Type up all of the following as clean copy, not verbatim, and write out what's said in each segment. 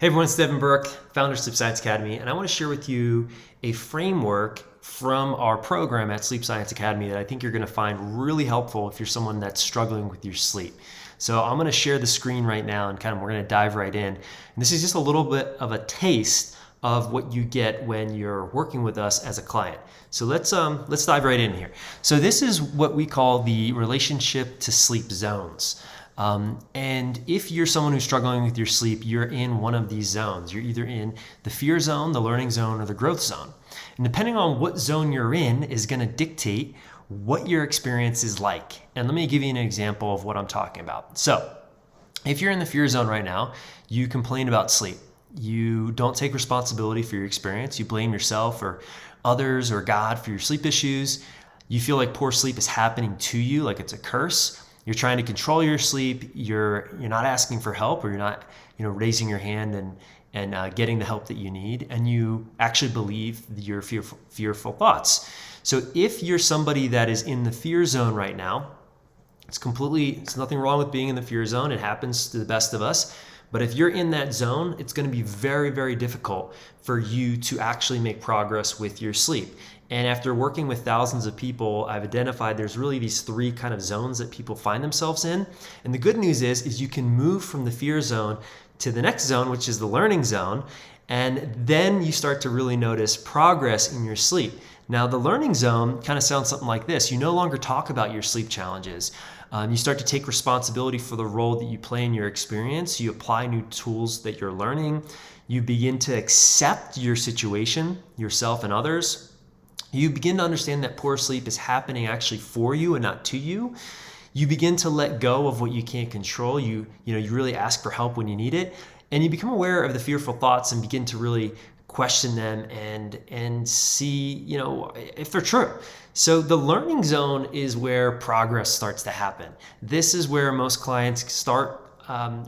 Hey everyone, it's Devin Burke, founder of Sleep Science Academy, and I want to share with you a framework from our program at Sleep Science Academy that I think you're going to find really helpful if you're someone that's struggling with your sleep. So I'm going to share the screen right now and we're going to dive right in. And this is just a little bit of a taste of what you get when you're working with us as a client. So let's dive right in here. So this is what we call the relationship to sleep zones. And if you're someone who's struggling with your sleep, you're in one of these zones. You're either in the fear zone, the learning zone, or the growth zone. And depending on what zone you're in is going to dictate what your experience is like. And let me give you an example of what I'm talking about. So if you're in the fear zone right now, you complain about sleep. You don't take responsibility for your experience. You blame yourself or others or God for your sleep issues. You feel like poor sleep is happening to you, like it's a curse. You're trying to control your sleep. You're not asking for help, or you're not raising your hand and getting the help that you need. And you actually believe your fearful thoughts. So if you're somebody that is in the fear zone right now, it's nothing wrong with being in the fear zone. It happens to the best of us. But if you're in that zone, it's going to be very, very difficult for you to actually make progress with your sleep. And after working with thousands of people, I've identified there's really these three kind of zones that people find themselves in. And the good news is you can move from the fear zone to the next zone, which is the learning zone. And then you start to really notice progress in your sleep. Now, the learning zone kind of sounds something like this. You no longer talk about your sleep challenges. You start to take responsibility for the role that you play in your experience. You apply new tools that you're learning. You begin to accept your situation, yourself and others. You begin to understand that poor sleep is happening actually for you and not to you. You begin to let go of what you can't control. You really ask for help when you need it. And you become aware of the fearful thoughts and begin to really question them and see, if they're true. So the learning zone is where progress starts to happen. This is where most clients start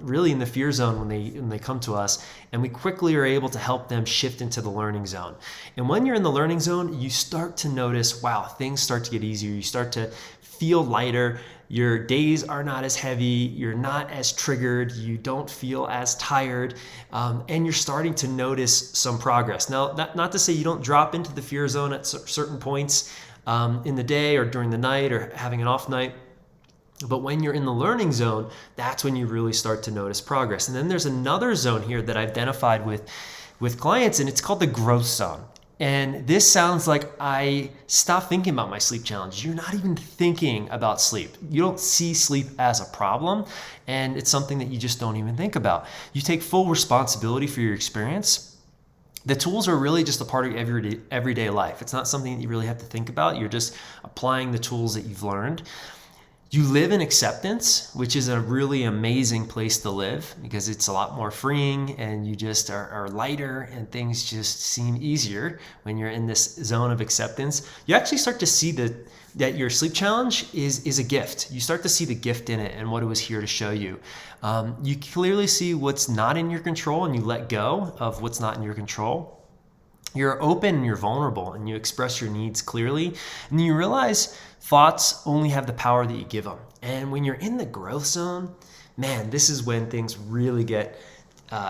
really in the fear zone when they come to us, and we quickly are able to help them shift into the learning zone. And when you're in the learning zone, you start to notice, wow, things start to get easier. You start to feel lighter. Your days are not as heavy. You're not as triggered. You don't feel as tired. And you're starting to notice some progress. Now, not to say you don't drop into the fear zone at certain points in the day or during the night or having an off night. But when you're in the learning zone, that's when you really start to notice progress. And then there's another zone here that I've identified with clients, and it's called the growth zone. And this sounds like I stop thinking about my sleep challenges. You're not even thinking about sleep. You don't see sleep as a problem, and it's something that you just don't even think about. You take full responsibility for your experience. The tools are really just a part of your everyday life. It's not something that you really have to think about. You're just applying the tools that you've learned. You live in acceptance, which is a really amazing place to live because it's a lot more freeing and you just are lighter and things just seem easier when you're in this zone of acceptance. You actually start to see that your sleep challenge is a gift. You start to see the gift in it and what it was here to show you. You clearly see what's not in your control and you let go of what's not in your control. You're open and you're vulnerable and you express your needs clearly, and you realize thoughts only have the power that you give them. And when you're in the growth zone, man, this is when things really get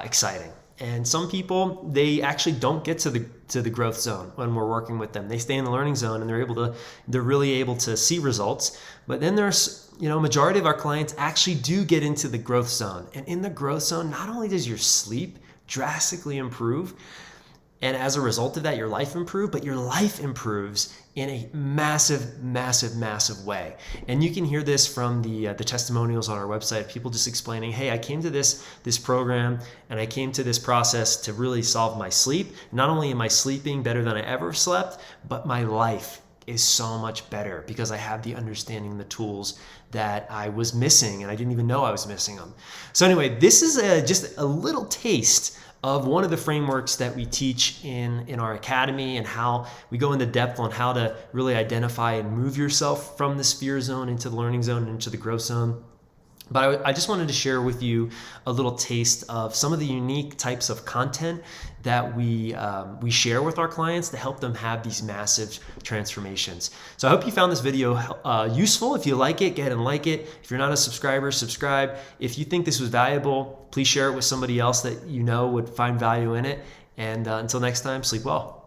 exciting. And some people, they actually don't get to the growth zone when we're working with them. They stay in the learning zone and they're really able to see results. But then there's, majority of our clients actually do get into the growth zone. And in the growth zone, not only does your sleep drastically improve, and as a result of that, your life improves, but your life improves in a massive, massive, massive way. And you can hear this from the testimonials on our website, people just explaining, hey, I came to this program and I came to this process to really solve my sleep. Not only am I sleeping better than I ever slept, but my life is so much better because I have the understanding, the tools that I was missing, and I didn't even know I was missing them. So anyway, this is just a little taste of one of the frameworks that we teach in our academy, and how we go into depth on how to really identify and move yourself from this fear zone into the learning zone and into the growth zone. But I just wanted to share with you a little taste of some of the unique types of content that we share with our clients to help them have these massive transformations. So I hope you found this video useful. If you like it, go ahead and like it. If you're not a subscriber, subscribe. If you think this was valuable, please share it with somebody else that you know would find value in it. And until next time, sleep well.